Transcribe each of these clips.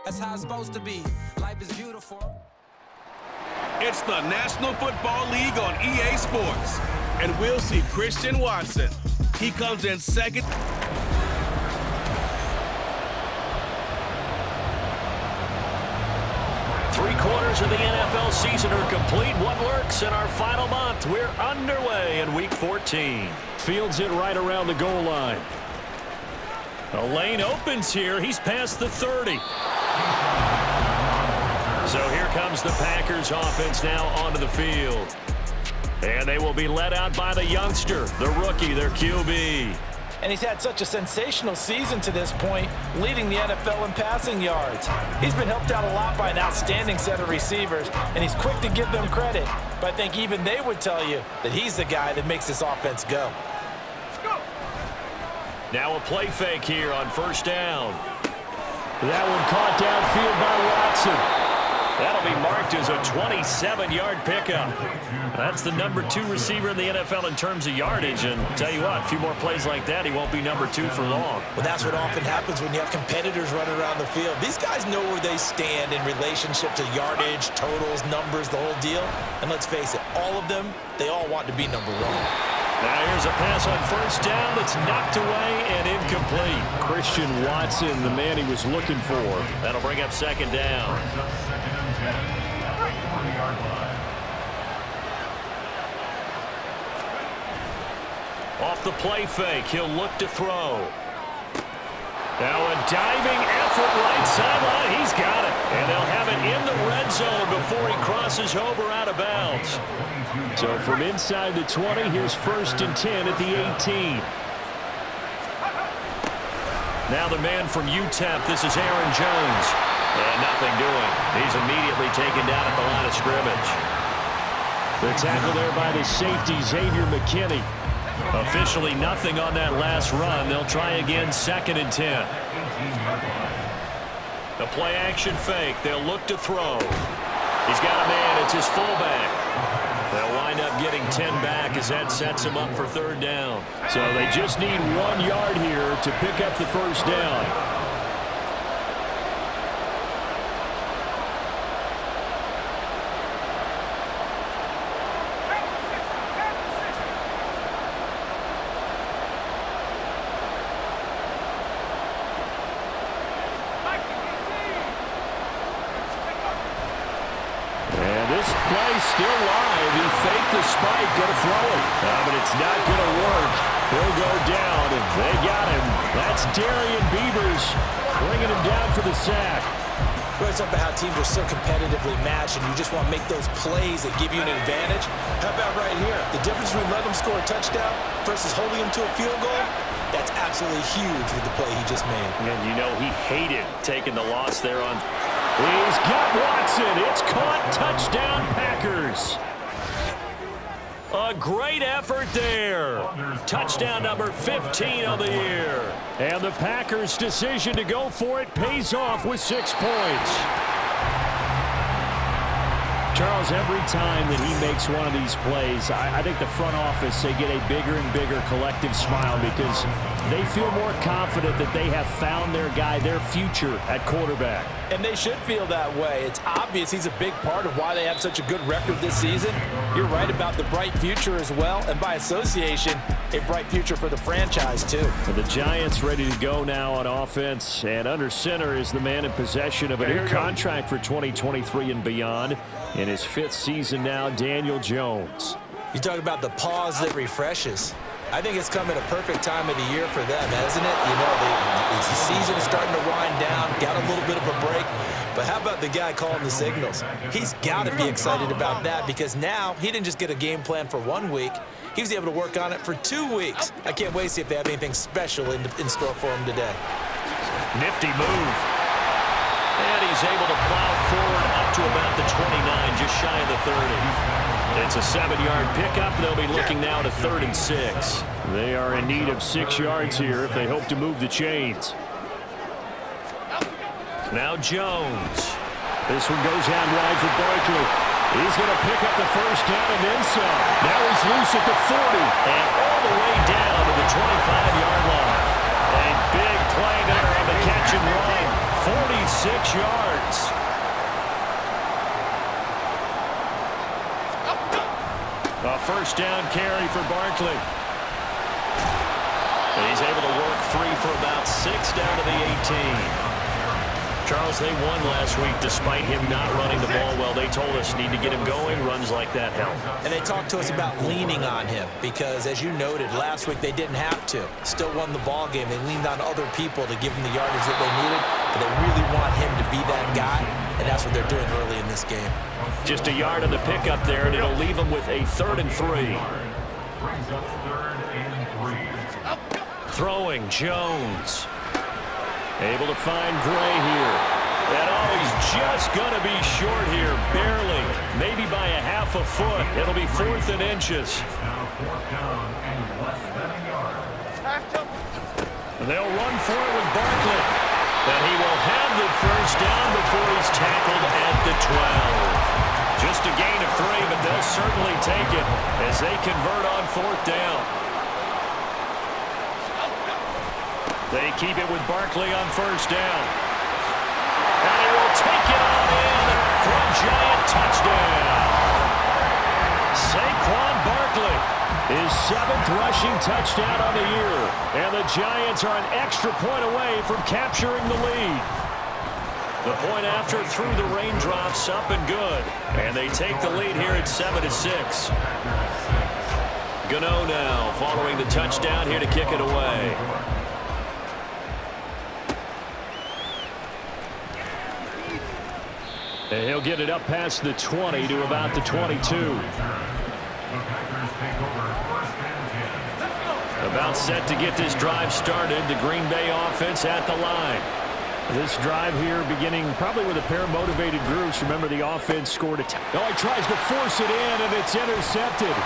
That's how it's supposed to be. Life is beautiful. It's the National Football League on EA Sports. And we'll see Christian Watson. He comes in second. Three-quarters of the NFL season are complete. What works in our final month? We're underway in Week 14. Fields it right around the goal line. A lane opens here. He's past the 30. So here comes the Packers offense now onto the field. And they will be led out by the youngster, the rookie, their QB. And he's had such a sensational season to this point, leading the NFL in passing yards. He's been helped out a lot by an outstanding set of receivers, and he's quick to give them credit. But I think even they would tell you that he's the guy that makes this offense go. Now a play fake here on first down. That one caught downfield by Watson. That'll be marked as a 27-yard pickup. That's the number 2 receiver in the NFL in terms of yardage. And tell you what, a few more plays like that, he won't be number 2 for long. Well, that's what often happens when you have competitors running around the field. These guys know where they stand in relationship to yardage, totals, numbers, the whole deal. And let's face it, all of them, they all want to be number 1. Now here's a pass on first down that's knocked away and incomplete. Christian Watson, the man he was looking for. That'll bring up second down. Off the play fake, he'll look to throw. Now a diving effort right sideline. He's got it. And they'll have it in the red zone before he crosses over out of bounds. So from inside the 20, here's first and 10 at the 18. Now the man from UTEP, this is Aaron Jones. And nothing doing. He's immediately taken down at the line of scrimmage. The tackle there by the safety, Xavier McKinney. Officially nothing on that last run. They'll try again, second and 10. The play action fake. They'll look to throw. He's got a man. It's his fullback. They'll wind up getting 10 back as that sets him up for third down. So they just need 1 yard here to pick up the first down. Still live. He faked the spike. Going to throw it. But it's not going to work. He'll go down, and they got him. That's Darian Beavers bringing him down for the sack. Well, it's about how teams are so competitively matched, and you just want to make those plays that give you an advantage. How about right here? The difference between letting him score a touchdown versus holding him to a field goal, that's absolutely huge with the play he just made. And you know he hated taking the loss there on... He's got Watson. It's caught. Touchdown, Packers. A great effort there. Touchdown number 15 of the year. And the Packers' decision to go for it pays off with 6 points. Charles, every time that he makes one of these plays, I think the front office, they get a bigger and bigger collective smile because they feel more confident that they have found their guy, their future at quarterback. And they should feel that way. It's obvious he's a big part of why they have such a good record this season. You're right about the bright future as well, and by association, a bright future for the franchise too. And the Giants ready to go now on offense, and under center is the man in possession of a new contract for 2023 and beyond. In his 5th season now, Daniel Jones. You talk about the pause that refreshes. I think it's come at a perfect time of the year for them, hasn't it? You know, the season is starting to wind down, got a little bit of a break. But how about the guy calling the signals? He's got to be excited about that because now he didn't just get a game plan for 1 week. He was able to work on it for 2 weeks. I can't wait to see if they have anything special in store for him today. Nifty move. And he's able to plow forward up to about the 29, just shy of the 30. It's a 7-yard pickup. They'll be looking now to 3rd and 6. They are in need of 6 yards here if they hope to move the chains. Now Jones. This one goes out wide for Barkley. He's going to pick up the first down and then some. Now he's loose at the 40. And all the way down to the 25-yard line. A big play there on the catch and run. 6 yards. A first down carry for Barkley. He's able to work free for about 6 down to the 18. Charles, they won last week despite him not running the ball well. They told us need to get him going. Runs like that help. And they talked to us about leaning on him because, as you noted, last week they didn't have to. Still won the ball game. They leaned on other people to give them the yardage that they needed, but they really want him to be that guy, and that's what they're doing early in this game. Just a yard on the pickup there, and it'll leave them with a 3rd and 3. Throwing, Jones. Able to find Gray here. And he's just going to be short here, barely. Maybe by a half a foot. It'll be 4th and inches. And they'll run for it with Barkley. And he will have the first down before he's tackled at the 12. Just a gain of 3, but they'll certainly take it as they convert on 4th down. They keep it with Barkley on first down. And he will take it on in for a giant touchdown. Saquon Barkley, his 7th rushing touchdown on the year. And the Giants are an extra point away from capturing the lead. The point after through the raindrops, up and good. And they take the lead here at 7-6. Gano now following the touchdown here to kick it away. And he'll get it up past the 20 to about the 22. About set to get this drive started. The Green Bay offense at the line. This drive here beginning probably with a pair of motivated groups. Remember, the offense scored a touchdown. Oh, he tries to force it in, and it's intercepted.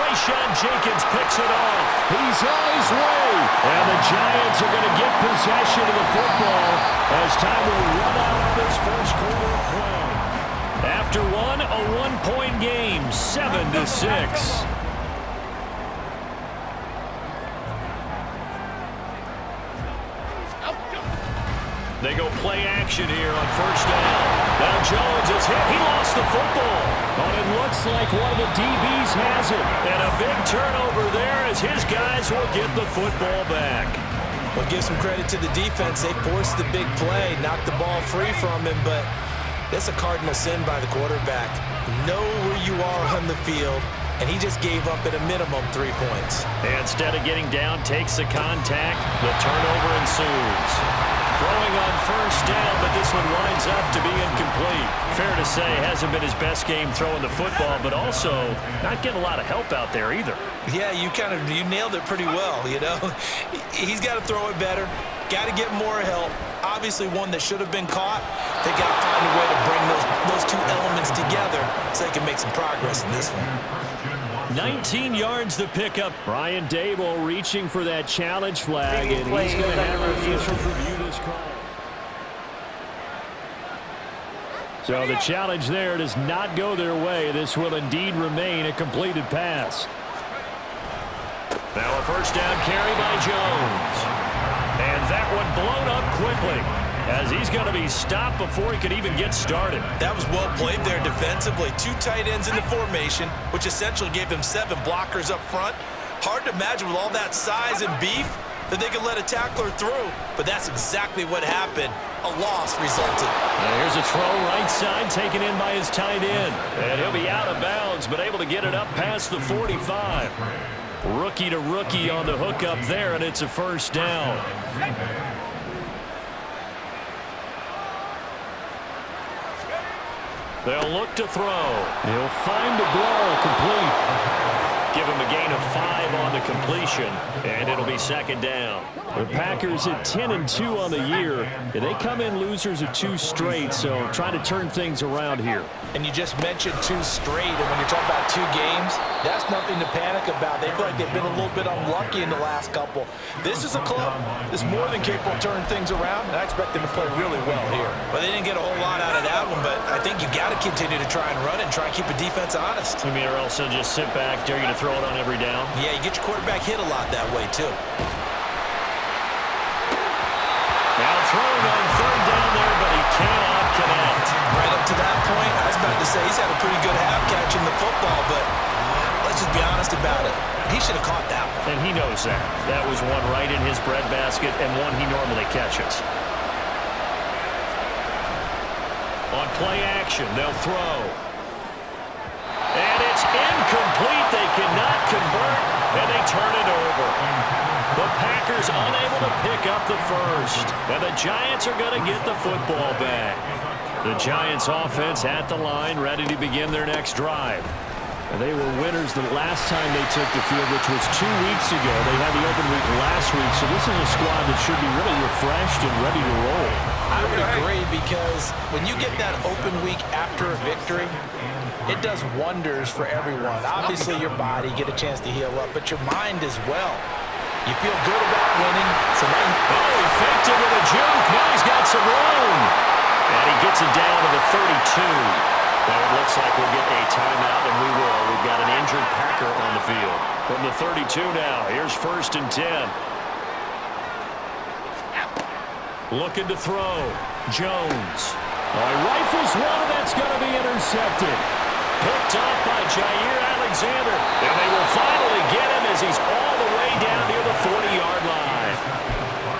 Rayshawn Jenkins picks it off. He's on his way. And the Giants are going to get possession of the football as time will run out of this first quarter of play. After one, a one-point game, 7-6. They go play action here on first down. Now Jones is hit. He lost the football. But it looks like one of the DBs has it. And a big turnover there as his guys will get the football back. Well, give some credit to the defense. They forced the big play, knocked the ball free from him, but that's a cardinal sin by the quarterback. Know where you are on the field, and he just gave up at a minimum 3 points. And instead of getting down, takes the contact. The turnover ensues. Throwing on first down, but this one winds up to be incomplete. Fair to say, hasn't been his best game throwing the football, but also not getting a lot of help out there either. Yeah, you nailed it pretty well, you know. He's got to throw it better, got to get more help. Obviously one that should have been caught. They got to find a way to bring those two elements together so they can make some progress in this one. 19 yards to pick up. Brian Dable reaching for that challenge flag, and he's going to have to review this call. So the challenge there does not go their way. This will indeed remain a completed pass. Now a first down carry by Jones. And that one blown up quickly, as he's going to be stopped before he could even get started. That was well played there defensively. 2 tight ends in the formation, which essentially gave them 7 blockers up front. Hard to imagine with all that size and beef that they could let a tackler through, but that's exactly what happened. A loss resulted. Now here's a throw right side taken in by his tight end. And he'll be out of bounds, but able to get it up past the 45. Rookie to rookie on the hookup there, and it's a first down. They'll look to throw. He'll find the ball complete. Give him a gain of 5 on the completion, and it'll be second down. The Packers at 10-2 on the year. They come in losers of 2 straight, so trying to turn things around here. And you just mentioned 2 straight, and when you're talking about 2 games, that's nothing to panic about. They feel like they've been a little bit unlucky in the last couple. This is a club that's more than capable of turning things around, and I expect them to play really well here. Well, they didn't get a whole lot out of that one, but I think you've got to continue to try and run and try and keep a defense honest. I mean, or else they'll just sit back, dare you to throw it on every down. Yeah, you get your quarterback hit a lot that way, too. Now throwing on third down there, but he say he's had a pretty good half catching the football, but let's just be honest about it. He should have caught that one. And he knows that. That was one right in his breadbasket and one he normally catches. On play action, they'll throw. And it's incomplete. They cannot convert, and they turn it over. The Packers unable to pick up the first. And the Giants are going to get the football back. The Giants offense at the line, ready to begin their next drive. And they were winners the last time they took the field, which was 2 weeks ago. They had the open week last week, so this is a squad that should be really refreshed and ready to roll. I would agree, because when you get that open week after a victory, it does wonders for everyone. Obviously, your body, get a chance to heal up, but your mind as well. You feel good about winning. So now he faked it with a juke. Now he's got some room. And he gets it down to the 32. Now it looks like we'll get a timeout, and we will. We've got an injured Packer on the field. From the 32 now, here's 1st and 10. Looking to throw. Jones. He rifles one, and that's going to be intercepted. Picked off by Jair Alexander. And they will finally get him as he's all the way down near the 40-yard line.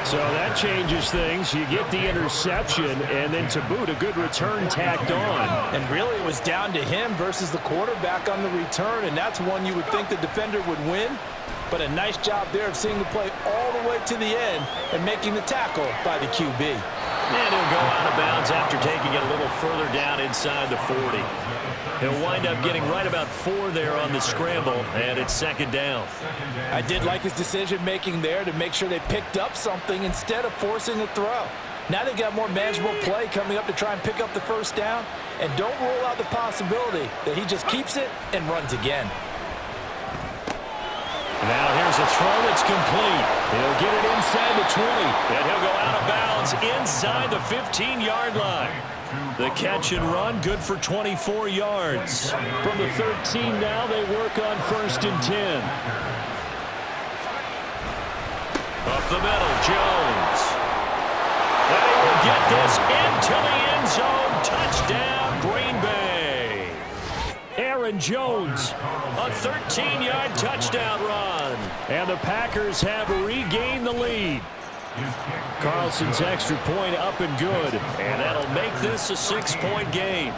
So that changes things. You get the interception, and then to boot, a good return tacked on. And really, it was down to him versus the quarterback on the return, and that's one you would think the defender would win. But a nice job there of seeing the play all the way to the end and making the tackle by the QB. And he'll go out of bounds after taking it a little further down inside the 40. He'll wind up getting right about 4 there on the scramble, and it's 2nd down. I did like his decision-making there to make sure they picked up something instead of forcing a throw. Now they've got more manageable play coming up to try and pick up the 1st down, and don't rule out the possibility that he just keeps it and runs again. Now here's a throw that's complete. He'll get it inside the 20, and he'll go out of bounds inside the 15-yard line. The catch and run, good for 24 yards. From the 13 now, they work on 1st and 10. Up the middle, Jones. They will get this into the end zone. Touchdown, Green Bay. Aaron Jones. A 13-yard touchdown run. And the Packers have regained the lead. Carlson's extra point up and good. And that'll make this a 6-point game.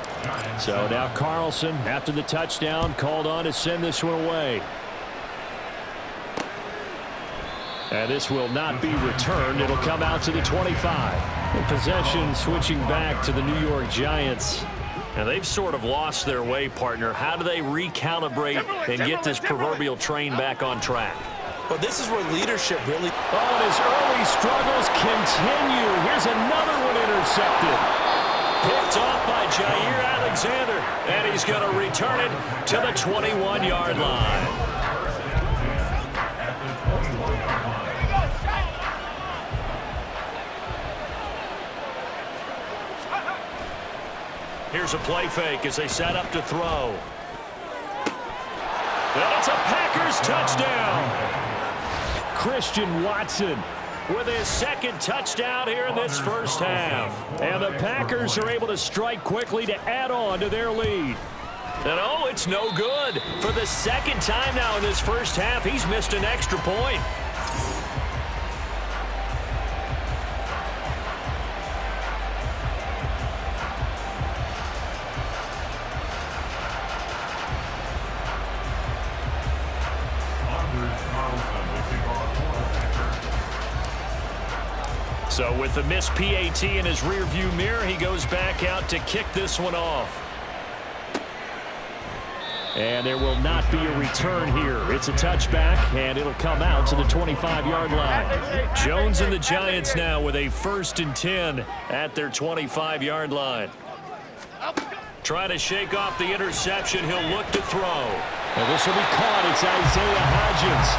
So now Carlson, after the touchdown, called on to send this one away. And this will not be returned. It'll come out to the 25. The possession switching back to the New York Giants. And they've sort of lost their way, partner. How do they recalibrate and get this proverbial train back on track? Well, this is where leadership really... Oh, and his early struggles continue. Here's another one intercepted. Picked off by Jair Alexander. And he's going to return it to the 21-yard line. Here's a play fake as they set up to throw. And it's a Packers touchdown. Christian Watson with his 2nd touchdown here in this first half. And the Packers are able to strike quickly to add on to their lead. And oh, it's no good. For the 2nd time now in this first half, he's missed an extra point. So with the missed PAT in his rearview mirror, he goes back out to kick this one off. And there will not be a return here. It's a touchback, and it'll come out to the 25-yard line. Jones and the Giants now with a 1st and 10 at their 25-yard line. Trying to shake off the interception. He'll look to throw. Well, this will be caught. It's Isaiah Hodgins.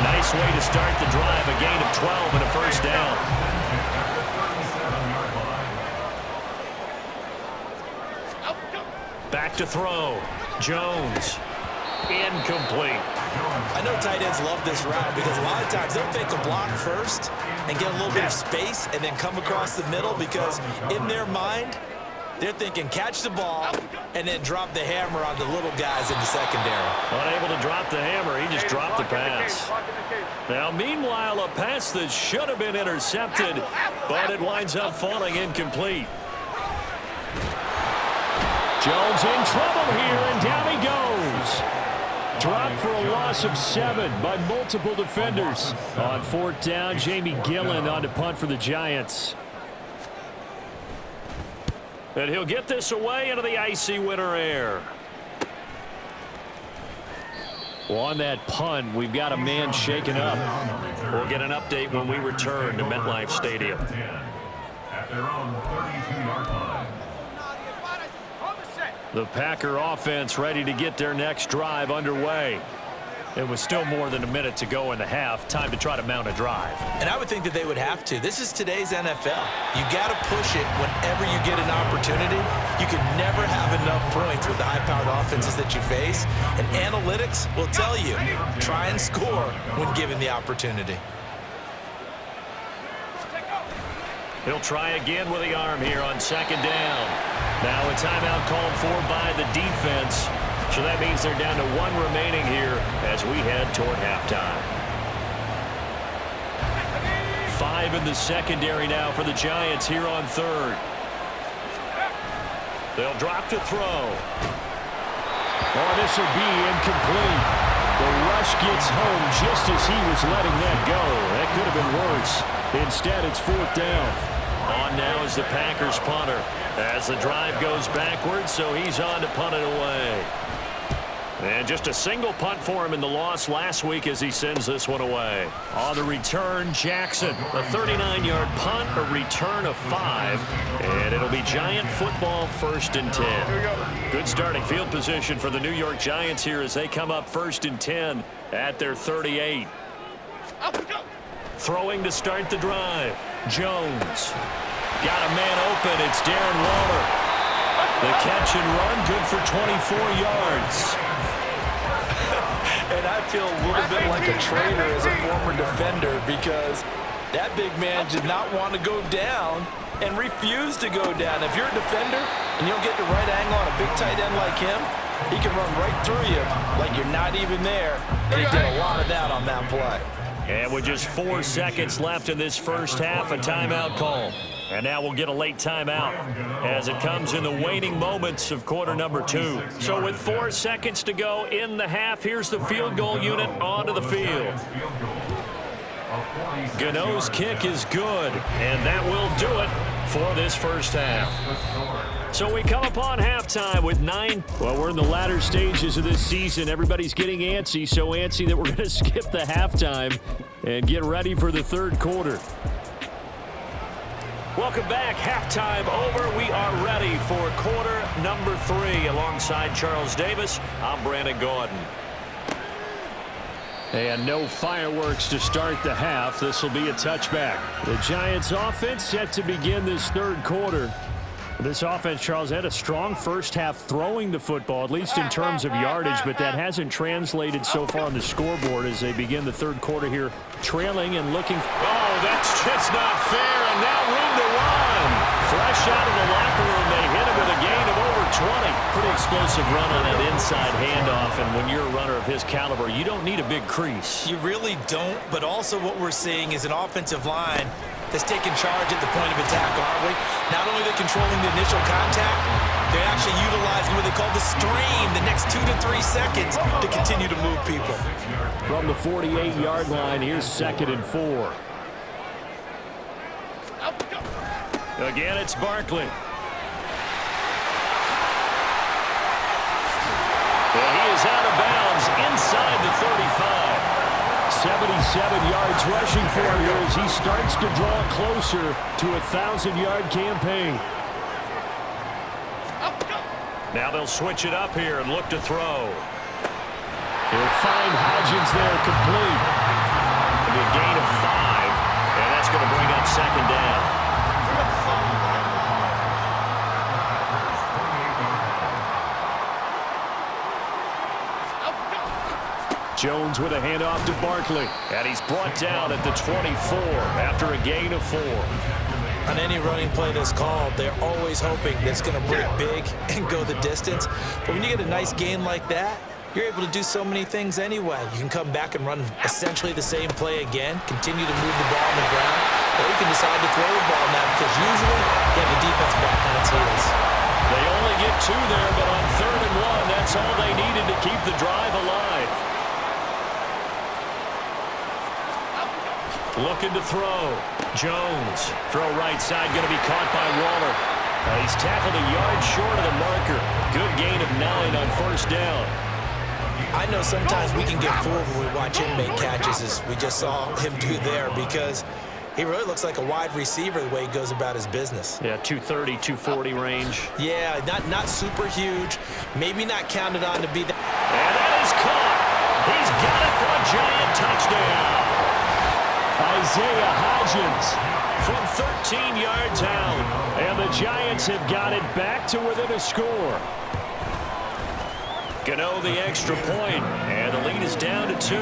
Nice way to start the drive. A gain of 12 and a 1st down. Back to throw. Jones. Incomplete. I know tight ends love this route because a lot of times they'll fake a block first and get a little bit of space and then come across the middle because in their mind, They're thinking catch the ball and then drop the hammer on the little guys in the secondary. Unable to drop the hammer, he just dropped the pass. Now, meanwhile, a pass that should have been intercepted, but it winds up falling incomplete. Jones in trouble here, and down he goes. Dropped for a loss of 7 by multiple defenders. On 4th down, Jamie Gillen on to punt for the Giants. And he'll get this away into the icy winter air. Well, on that punt, we've got a man shaken up. We'll get an update when we return to MetLife Stadium. At their own 32-yard line. The Packer offense ready to get their next drive underway. It was still more than a minute to go in the half. Time to try to mount a drive. And I would think that they would have to. This is today's NFL. You got to push it whenever you get an opportunity. You can never have enough points with the high-powered offenses that you face. And analytics will tell you, try and score when given the opportunity. He'll try again with the arm here on 2nd down. Now a timeout called for by the defense. So that means they're down to 1 remaining here as we head toward halftime. 5 in the secondary now for the Giants here on 3rd. They'll drop to throw. Oh, this will be incomplete. The rush gets home just as he was letting that go. That could have been worse. Instead, it's 4th down. On now is the Packers punter as the drive goes backwards, so he's on to punt it away. And just a single punt for him in the loss last week as he sends this one away. On the return, Jackson. A 39-yard punt, a return of 5, and it'll be Giant football 1st and 10. Good starting field position for the New York Giants here as they come up 1st and 10 at their 38. Throwing to start the drive. Jones. Got a man open. It's Darren Waller. The catch and run, good for 24 yards. And I feel a little bit like a traitor as a former defender because that big man did not want to go down and refused to go down. If you're a defender and you don't get the right angle on a big tight end like him, he can run right through you like you're not even there. And he did a lot of that on that play. And with just 4 seconds left in this first half, a timeout call. And now we'll get a late timeout as it comes in the waning moments of quarter number 2. So with 4 seconds to go in the half, here's the field goal unit onto the field. Gano's kick is good, and that will do it for this first half. So we come upon halftime with 9. Well, we're in the latter stages of this season. Everybody's getting antsy, so antsy that we're going to skip the halftime and get ready for the 3rd quarter. Welcome back. Halftime over. We are ready for quarter number 3. Alongside Charles Davis, I'm Brandon Gordon. And no fireworks to start the half. This will be a touchback. The Giants offense set to begin this 3rd quarter. This offense, Charles, had a strong first half throwing the football, at least in terms of yardage, but that hasn't translated so far on the scoreboard as they begin the 3rd quarter here, trailing and looking. Oh, that's just not fair, and now room to run. Fresh out of the locker room, they hit him with a gain of over 20. Pretty explosive run on that inside handoff, and when you're a runner of his caliber, you don't need a big crease. You really don't, but also what we're seeing is an offensive line that's taking charge at the point of attack, aren't we? Not only are they controlling the initial contact, they're actually utilizing what they call the stream, the next 2 to 3 seconds to continue to move people. From the 48-yard line, here's 2nd and 4. Again, it's Barkley. Well, he is out of bounds inside the 35. 77 yards rushing for him here as he starts to draw closer to a 1,000-yard campaign. Now they'll switch it up here and look to throw. He'll find Hodgins there complete. It'll be a gain of 5, and that's going to bring up 2nd down. Jones with a handoff to Barkley. And he's brought down at the 24 after a gain of 4. On any running play that's called, they're always hoping that it's going to break big and go the distance. But when you get a nice gain like that, you're able to do so many things anyway. You can come back and run essentially the same play again, continue to move the ball on the ground, or you can decide to throw the ball now because usually you have the defense back on its heels. They only get 2 there, but on 3rd and 1, that's all they needed to keep the drive alive. Looking to throw. Jones. Throw right side, going to be caught by Waller. He's tackled a yard short of the marker. Good gain of 9 on 1st down. I know sometimes we can get fooled when we watch him make catches, as we just saw him do there, because he really looks like a wide receiver the way he goes about his business. Yeah, 230, 240 range. Yeah, not super huge. Maybe not counted on to be that. And that is caught. He's got it for a giant touchdown. Isaiah Hodgins from 13 yards out. And the Giants have got it back to within a score. Gano the extra point, and the lead is down to 2.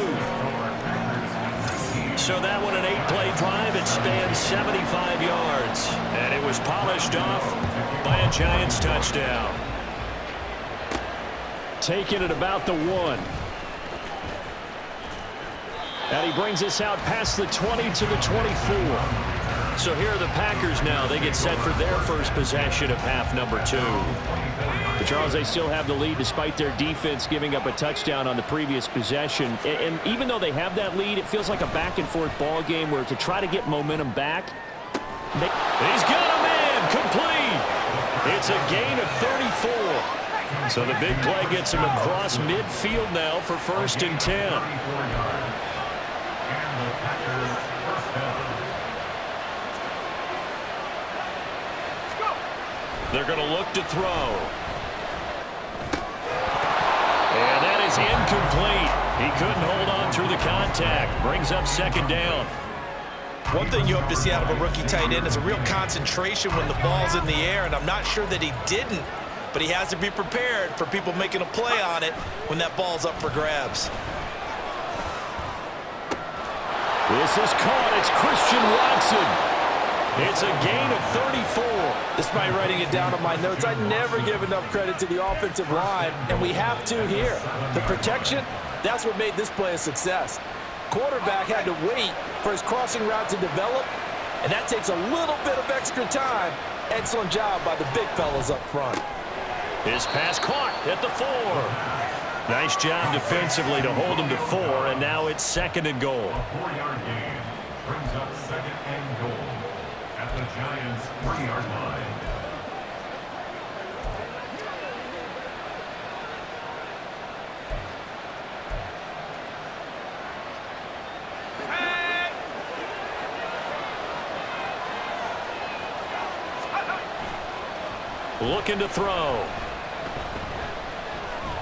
So that one, an 8-play drive. It spans 75 yards, and it was polished off by a Giants touchdown. Taking it about the 1. And he brings us out past the 20 to the 24. So here are the Packers now. They get set for their first possession of half number 2. But Charles, they still have the lead despite their defense giving up a touchdown on the previous possession. And even though they have that lead, it feels like a back-and-forth ball game where to try to get momentum back. He's got a man complete. It's a gain of 34. So the big play gets him across midfield now for 1st and 10. They're going to look to throw. And that is incomplete. He couldn't hold on through the contact. Brings up 2nd down. One thing you hope to see out of a rookie tight end is a real concentration when the ball's in the air, and I'm not sure that he didn't, but he has to be prepared for people making a play on it when that ball's up for grabs. This is caught. It's Christian Watson. It's a gain of 34. Despite writing it down on my notes, I never give enough credit to the offensive line, and we have to here. The protection, that's what made this play a success. Quarterback had to wait for his crossing route to develop, and that takes a little bit of extra time. Excellent job by the big fellas up front. His pass caught at the 4. Nice job defensively to hold him to 4, and now it's 2nd and goal. A 4-yard gain brings up 2nd and goal at the Giants' 3-yard line. Looking to throw.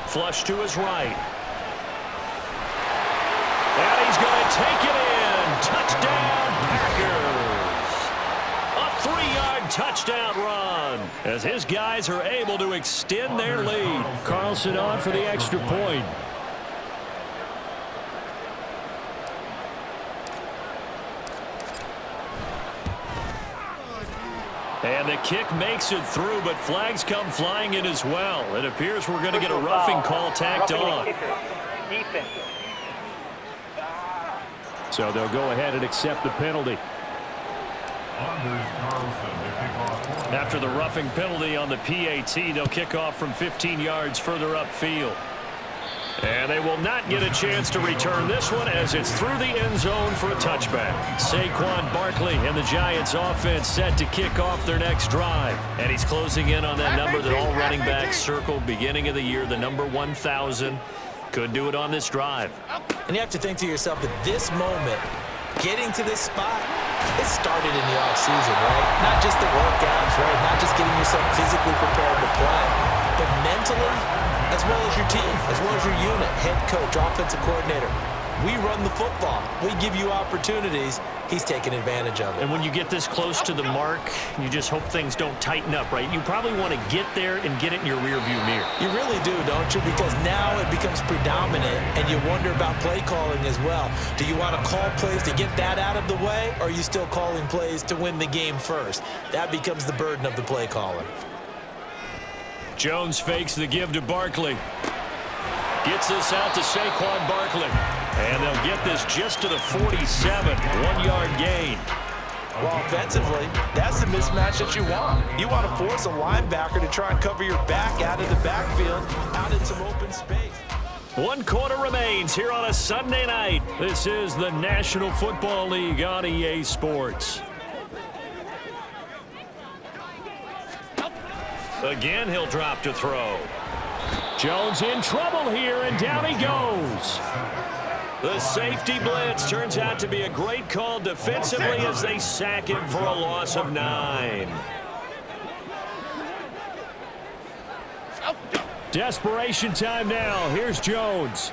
Flush to his right. And he's going to take it in. Touchdown, Packers. A 3-yard touchdown run as his guys are able to extend their lead. Carlson on for the extra point. And the kick makes it through, but flags come flying in as well. It appears we're going to get a roughing call tacked on. So they'll go ahead and accept the penalty. After the roughing penalty on the PAT, they'll kick off from 15 yards further upfield. And they will not get a chance to return this one as it's through the end zone for a touchback. Saquon Barkley and the Giants offense set to kick off their next drive. And he's closing in on that number that all running backs circled beginning of the year, the number 1,000. Could do it on this drive. And you have to think to yourself that this moment, getting to this spot, it started in the offseason, right? Not just the workouts, right? Not just getting yourself physically prepared to play, but mentally, as well as your team, as well as your unit, head coach, offensive coordinator. We run the football. We give you opportunities. he's taking advantage of it. And when you get this close to the mark, you just hope things don't tighten up, right? You probably want to get there and get it in your rearview mirror. You really do, don't you? Because now it becomes predominant, and you wonder about play calling as well. Do you want to call plays to get that out of the way, or are you still calling plays to win the game first? That becomes the burden of the play caller. Jones fakes the give to Barkley. Gets this out to Saquon Barkley. And they'll get this just to the 47. 1-yard gain. Well, offensively, that's the mismatch that you want. You want to force a linebacker to try and cover your back out of the backfield, out in some open space. 1 quarter remains here on a Sunday night. This is the National Football League on EA Sports. Again, he'll drop to throw. Jones in trouble here, and down he goes. The safety blitz turns out to be a great call defensively as they sack him for a loss of 9. Desperation time now. Here's Jones.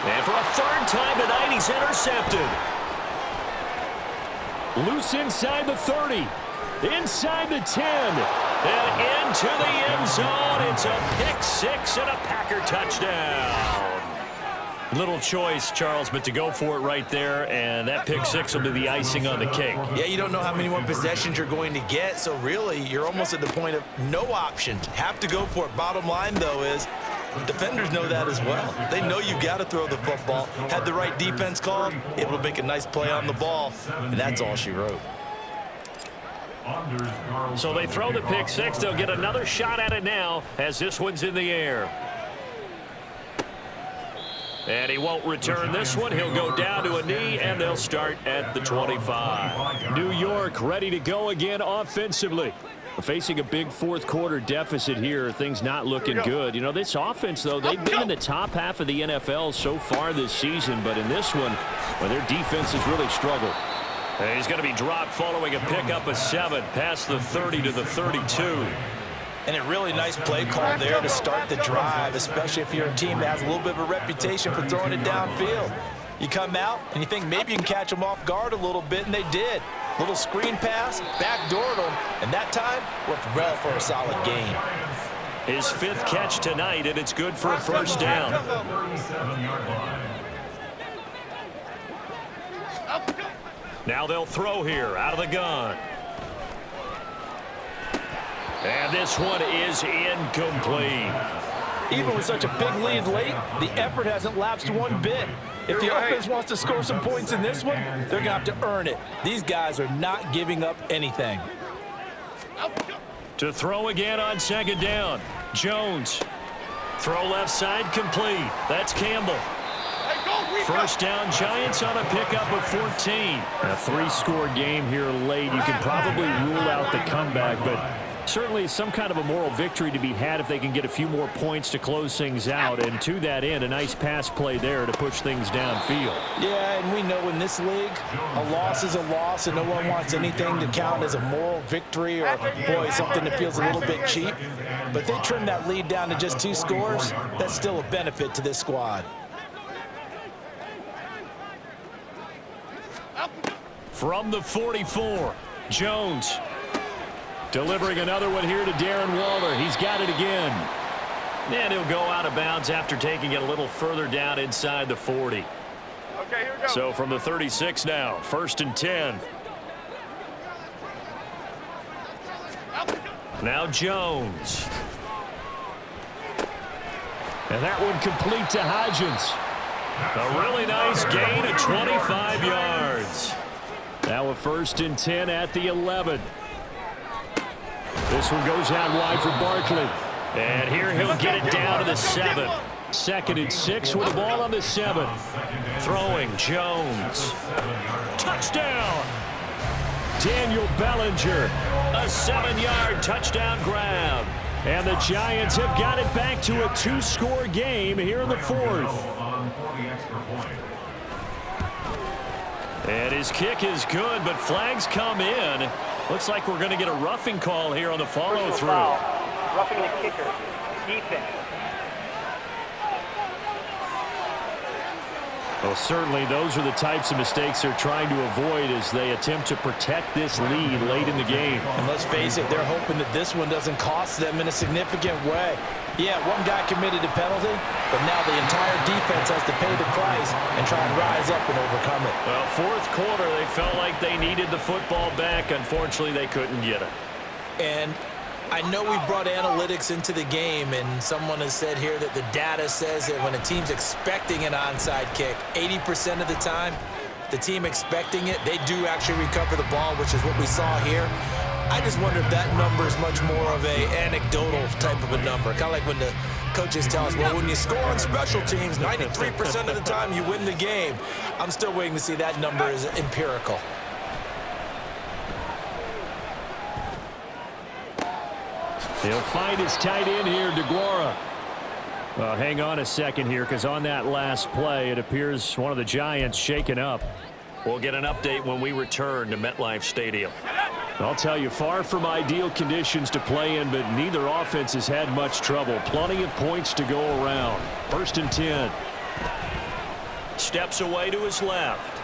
And for a 3rd time tonight, he's intercepted. Loose inside the 30. Inside the 10. And into the end zone. It's a pick 6 and a Packer touchdown. Little choice, Charles, but to go for it right there, and that pick 6 will be the icing on the cake. Yeah, you don't know how many more possessions you're going to get, so really you're almost at the point of no options. Have to go for it. Bottom line, though, is defenders know that as well. They know you've got to throw the football. Had the right defense called, able to make a nice play on the ball, and that's all she wrote. So they throw the pick 6. They'll get another shot at it now as this one's in the air. And he won't return this one. He'll go down to a knee, and they'll start at the 25. New York ready to go again offensively. Facing a big 4th quarter deficit here. Things not looking good. You know, this offense, though, they've been in the top half of the NFL so far this season. But in this one, well, their defense has really struggled. And he's going to be dropped following a pickup of 7 past the 30 to the 32. And a really nice play call there to start the drive, especially if you're a team that has a little bit of a reputation for throwing it downfield. You come out and you think maybe you can catch them off guard a little bit, and they did. Little screen pass, backdoored them, and that time worked well for a solid gain. His 5th catch tonight, and it's good for a 1st down. Now they'll throw here out of the gun. And this one is incomplete. Even with such a big lead late, the effort hasn't lapsed one bit. If the offense wants to score some points in this one, they're going to have to earn it. These guys are not giving up anything. To throw again on 2nd down. Jones. Throw left side complete. That's Campbell. 1st down, Giants on a pickup of 14. A 3-score game here late. You can probably rule out the comeback, but certainly some kind of a moral victory to be had if they can get a few more points to close things out. And to that end, a nice pass play there to push things downfield. Yeah, and we know in this league, a loss is a loss, and no one wants anything to count as a moral victory or, boy, something that feels a little bit cheap. But they trim that lead down to just 2 scores. That's still a benefit to this squad. From the 44, Jones. Delivering another one here to Darren Waller. He's got it again. And he'll go out of bounds after taking it a little further down inside the 40. Okay, here we go. So from the 36 now, 1st and 10. Now Jones. And that one complete to Hodgins. A really nice gain of 25 yards. Now a 1st and 10 at the 11. This one goes out wide for Barkley. And here he'll get it down to the 7. 2nd and 6 with the ball on the 7. Throwing Jones. Touchdown! Daniel Bellinger. A 7-yard touchdown grab. And the Giants have got it back to a 2-score game here in the 4th. And his kick is good, but flags come in. Looks like we're going to get a roughing call here on the follow-through. Roughing the kicker. Defense. Well, certainly those are the types of mistakes they're trying to avoid as they attempt to protect this lead late in the game. And let's face it, they're hoping that this one doesn't cost them in a significant way. Yeah, one guy committed a penalty, but now the entire defense has to pay the price and try and rise up and overcome it. Well, fourth quarter, they felt like they needed the football back. Unfortunately, they couldn't get it. And I know we've brought analytics into the game, and someone has said here that the data says that when a team's expecting an onside kick, 80% of the time, the team expecting it, they do actually recover the ball, which is what we saw here. I just wonder if that number is much more of a anecdotal type of a number. Kind of like when the coaches tell us, well, when you score on special teams, 93% of the time you win the game. I'm still waiting to see that number is empirical. He'll find his tight end here, DeGuara. Well, hang on a second here, because on that last play, it appears one of the Giants shaken up. We'll get an update when we return to MetLife Stadium. I'll tell you, far from ideal conditions to play in, but neither offense has had much trouble. Plenty of points to go around. 1st and 10. Steps away to his left.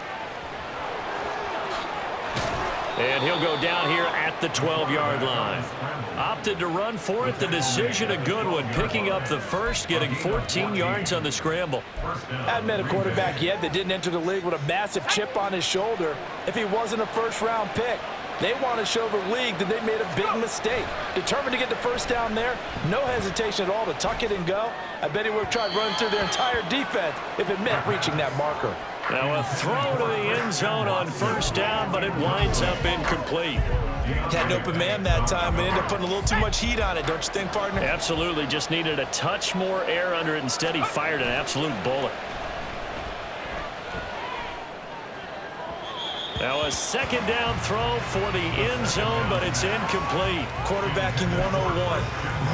And he'll go down here at the 12-yard line. Opted to run for it. The decision a good one. Picking up the first, getting 14 yards on the scramble. Hadn't met a quarterback yet that didn't enter the league with a massive chip on his shoulder if he wasn't a first-round pick. They want to show the league that they made a big mistake. Determined to get the first down there. No hesitation at all to tuck it and go. I bet he would have tried running through their entire defense if it meant reaching that marker. Now a throw to the end zone on 1st down, but it winds up incomplete. Had an open man that time and ended up putting a little too much heat on it, don't you think, partner? Absolutely. Just needed a touch more air under it. Instead, he fired an absolute bullet. Now a 2nd down throw for the end zone, but it's incomplete. Quarterbacking 101.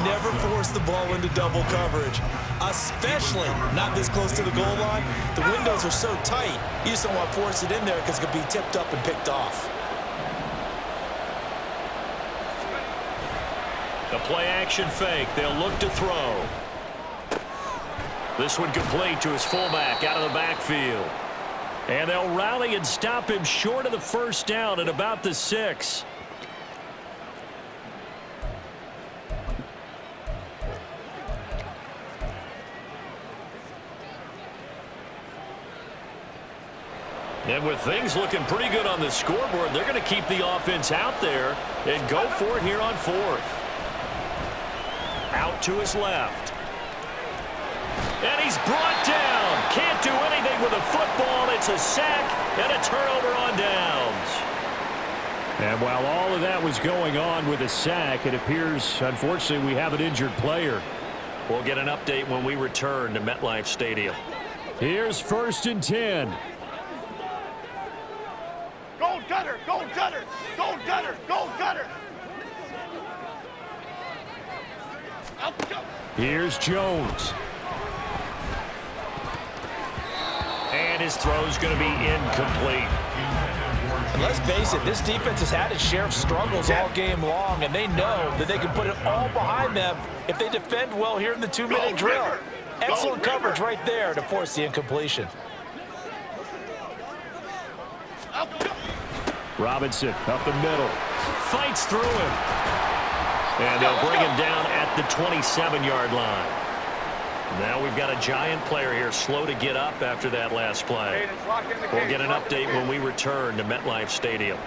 Never force the ball into double coverage, especially not this close to the goal line. The windows are so tight, you just don't want to force it in there because it could be tipped up and picked off. The play action fake. They'll look to throw. This one complete to his fullback out of the backfield. And they'll rally and stop him short of the 1st down at about the 6. And with things looking pretty good on the scoreboard, they're going to keep the offense out there and go for it here on 4th. Out to his left. And he's brought down. Can't do anything with a football. It's a sack and a turnover on downs. And while all of that was going on with a sack, it appears, unfortunately, we have an injured player. We'll get an update when we return to MetLife Stadium. Here's 1st and 10. Go Gutter! Go Gutter! Go Gutter! Go Gutter! Out go! Here's Jones. And his throw's going to be incomplete. And let's face it, this defense has had its share of struggles all game long, and they know that they can put it all behind them if they defend well here in the 2-minute drill. Excellent coverage right there to force the incompletion. Robinson up the middle. Fights through him. And they'll bring him down at the 27-yard line. Now we've got a Giant player here slow to get up after that last play. We'll get an update when we return to MetLife Stadium.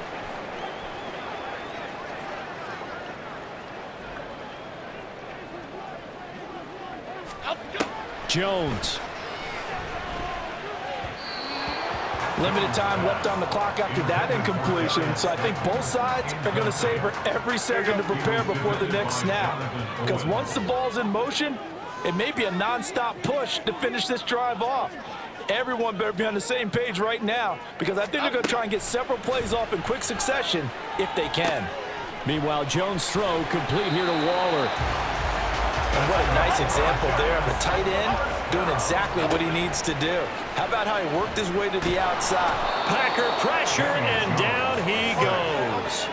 Jones. Limited time left on the clock after that incompletion, so I think both sides are going to savor every second to prepare before the next snap. Because once the ball's in motion, it may be a non-stop push to finish this drive off. Everyone better be on the same page right now, because I think they're going to try and get several plays off in quick succession if they can. Meanwhile, Jones' throw complete here to Waller. And what a nice example there of a tight end doing exactly what he needs to do. How about how he worked his way to the outside? Packer pressure, and down he goes.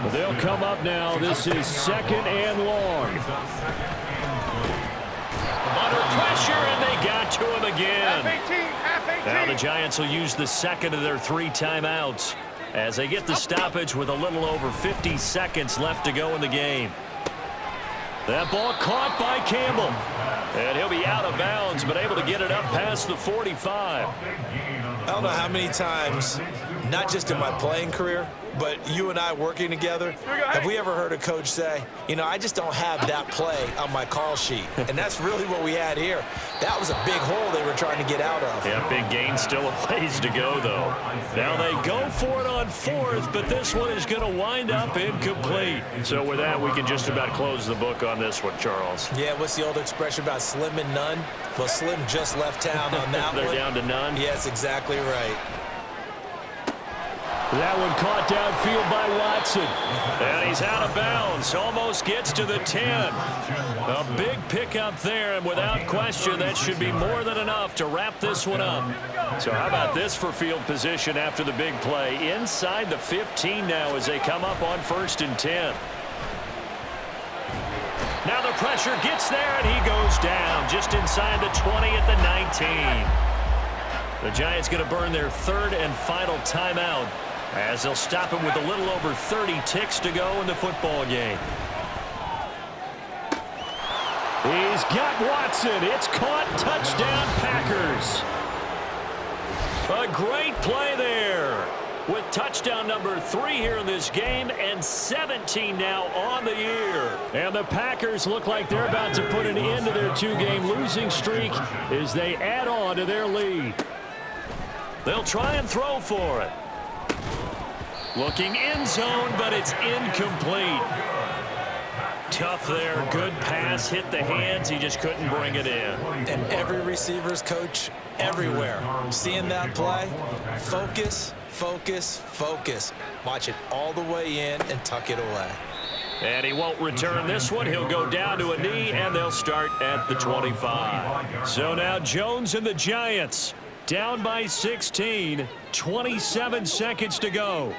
Well, they'll come up now. This is 2nd and long. under pressure, and they got to him again. Half 18, half 18. Now the Giants will use the second of their 3 timeouts as they get the stoppage with a little over 50 seconds left to go in the game. That ball caught by Campbell. And he'll be out of bounds, but able to get it up past the 45. I don't know how many times, not just in my playing career, but you and I working together, have we ever heard a coach say, you know, I just don't have that play on my call sheet. And that's really what we had here. That was a big hole they were trying to get out of. Yeah, big gain, still a ways to go, though. Now they go for it on 4th, but this one is going to wind up incomplete. So with that, we can just about close the book on this one, Charles. Yeah, what's the old expression about slim and none? Well, Slim just left town on that They're one. down to none? Yes, exactly right. That one caught downfield by Watson. And he's out of bounds. Almost gets to the 10. A big pickup there, and without question, that should be more than enough to wrap this one up. So how about this for field position after the big play? Inside the 15 now as they come up on 1st and 10. Now the pressure gets there, and he goes down just inside the 20 at the 19. The Giants going to burn their 3rd and final timeout as they'll stop him with a little over 30 ticks to go in the football game. He's got Watson. It's caught. Touchdown, Packers. A great play there with touchdown number 3 here in this game and 17 now on the year. And the Packers look like they're about to put an end to their 2-game losing streak as they add on to their lead. They'll try and throw for it. Looking end zone, but it's incomplete. Tough there. Good pass. Hit the hands. He just couldn't bring it in. And every receiver's coach everywhere. Seeing that play, focus, focus, focus. Watch it all the way in and tuck it away. And he won't return this one. He'll go down to a knee, and they'll start at the 25. So now Jones and the Giants down by 16, 27 seconds to go.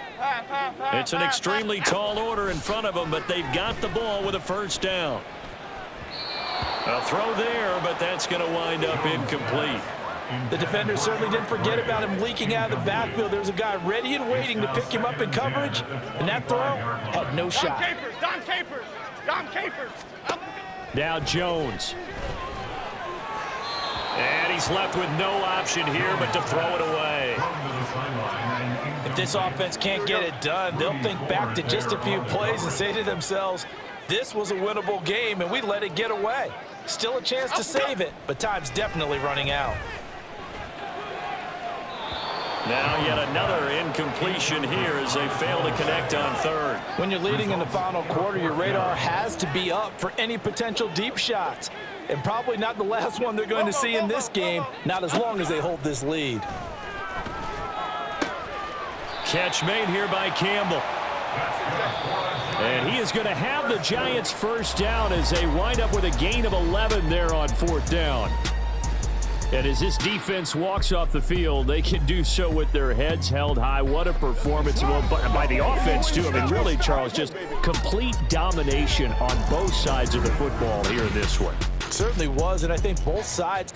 It's an extremely tall order in front of them, but they've got the ball with a 1st down. A throw there, but that's going to wind up incomplete. The defender certainly didn't forget about him leaking out of the backfield. There's a guy ready and waiting to pick him up in coverage, and that throw had no shot. Don Capers. Now Jones. And he's left with no option here but to throw it away. If this offense can't get it done, they'll think back to just a few plays and say to themselves, this was a winnable game, and we let it get away. Still a chance to save it, but time's definitely running out. Now yet another incompletion here as they fail to connect on 3rd. When you're leading in the final quarter, your radar has to be up for any potential deep shots. And probably not the last one they're going to see in this game, not as long as they hold this lead. Catch made here by Campbell. And he is going to have the Giants 1st down as they wind up with a gain of 11 there on 4th down. And as this defense walks off the field, they can do so with their heads held high. What a performance by the offense, too. I mean, really, Charles, just complete domination on both sides of the football here in this one. Certainly was, and I think both sides